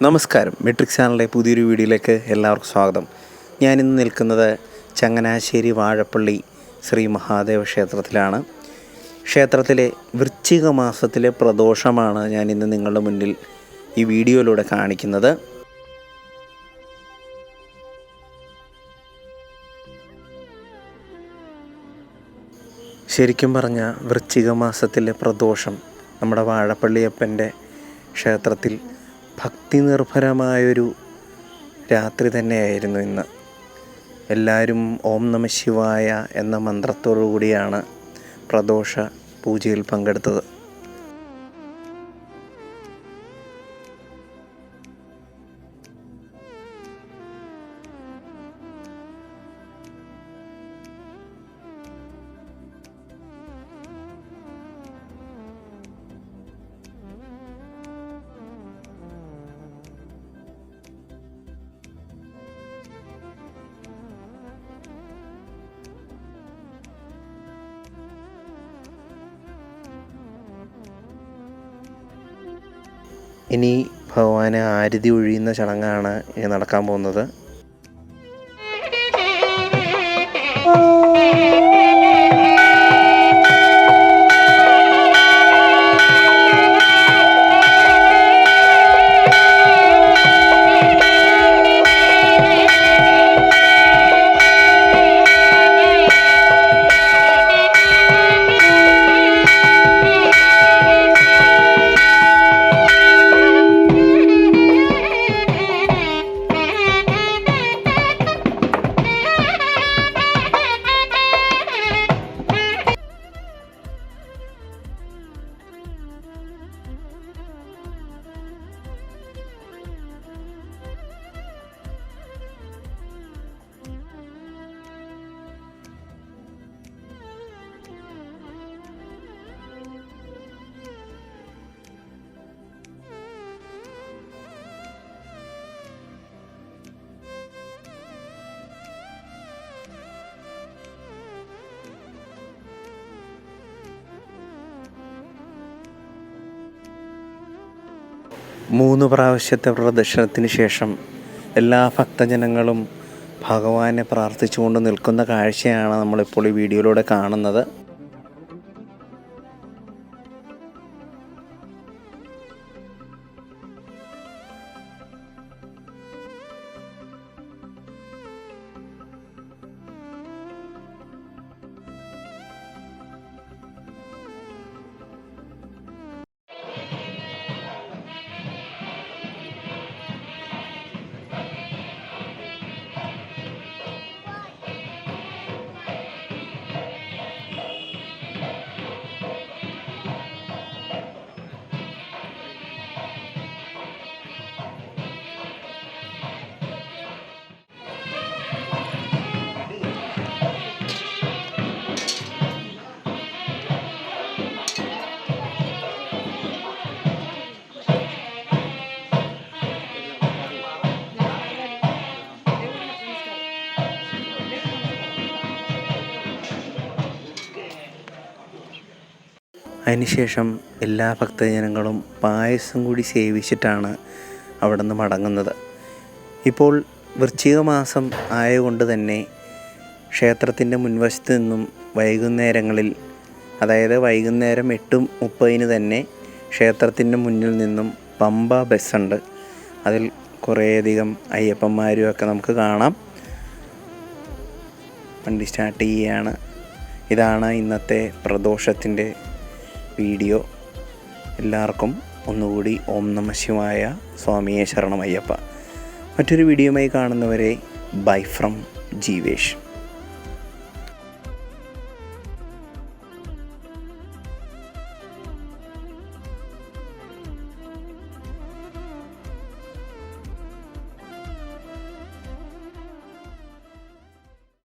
നമസ്കാരം. മെട്രിക്സ് ചാനലിലെ പുതിയൊരു വീഡിയോയിലേക്ക് എല്ലാവർക്കും സ്വാഗതം. ഞാനിന്ന് നിൽക്കുന്നത് ചങ്ങനാശ്ശേരി വാഴപ്പള്ളി ശ്രീ മഹാദേവ ക്ഷേത്രത്തിലാണ്. ക്ഷേത്രത്തിലെ വൃശ്ചിക മാസത്തിലെ പ്രദോഷമാണ് ഞാനിന്ന് നിങ്ങളുടെ മുന്നിൽ ഈ വീഡിയോയിലൂടെ കാണിക്കുന്നത്. ശരിക്കും പറഞ്ഞാൽ വൃശ്ചിക മാസത്തിലെ പ്രദോഷം നമ്മുടെ വാഴപ്പള്ളിയപ്പൻ്റെ ക്ഷേത്രത്തിൽ ഭക്തി നിർഭരമായൊരു രാത്രി തന്നെയായിരുന്നു ഇന്ന്. എല്ലാവരും ഓം നമ ശിവായ എന്ന മന്ത്രത്തോടു കൂടിയാണ് പ്രദോഷ പൂജയിൽ പങ്കെടുത്തത്. ഇനി ഭഗവാന് ആരതി ഒഴിയുന്ന ചടങ്ങാണ് ഇനി നടക്കാൻ പോകുന്നത്. മൂന്ന് പ്രാവശ്യത്തെ പ്രദക്ഷിണത്തിന് ശേഷം എല്ലാ ഭക്തജനങ്ങളും ഭഗവാനെ പ്രാർത്ഥിച്ചുകൊണ്ട് നിൽക്കുന്ന കാഴ്ചയാണ് നമ്മളിപ്പോൾ ഈ വീഡിയോയിലൂടെ കാണുന്നത്. അതിനുശേഷം എല്ലാ ഭക്തജനങ്ങളും പായസം കൂടി സേവിച്ചിട്ടാണ് അവിടെ നിന്ന് മടങ്ങുന്നത്. ഇപ്പോൾ വൃശ്ചിക മാസം ആയതുകൊണ്ട് തന്നെ ക്ഷേത്രത്തിൻ്റെ മുൻവശത്ത് നിന്നും വൈകുന്നേരങ്ങളിൽ, അതായത് വൈകുന്നേരം 8:30 തന്നെ ക്ഷേത്രത്തിൻ്റെ മുന്നിൽ നിന്നും പമ്പ ബസ്സുണ്ട്. അതിൽ കുറേയധികം അയ്യപ്പന്മാരും ഒക്കെ നമുക്ക് കാണാം. വണ്ടി സ്റ്റാർട്ട് ചെയ്യുകയാണ്. ഇതാണ് ഇന്നത്തെ പ്രദോഷത്തിൻ്റെ വീഡിയോ. എല്ലാവർക്കും ഒന്നുകൂടി ഓം നമ ശിവായ, സ്വാമിയെ ശരണമയ്യപ്പ. മറ്റൊരു വീഡിയോയുമായി കാണുന്നവരെ ബൈ ഫ്രം ജീവേഷ്.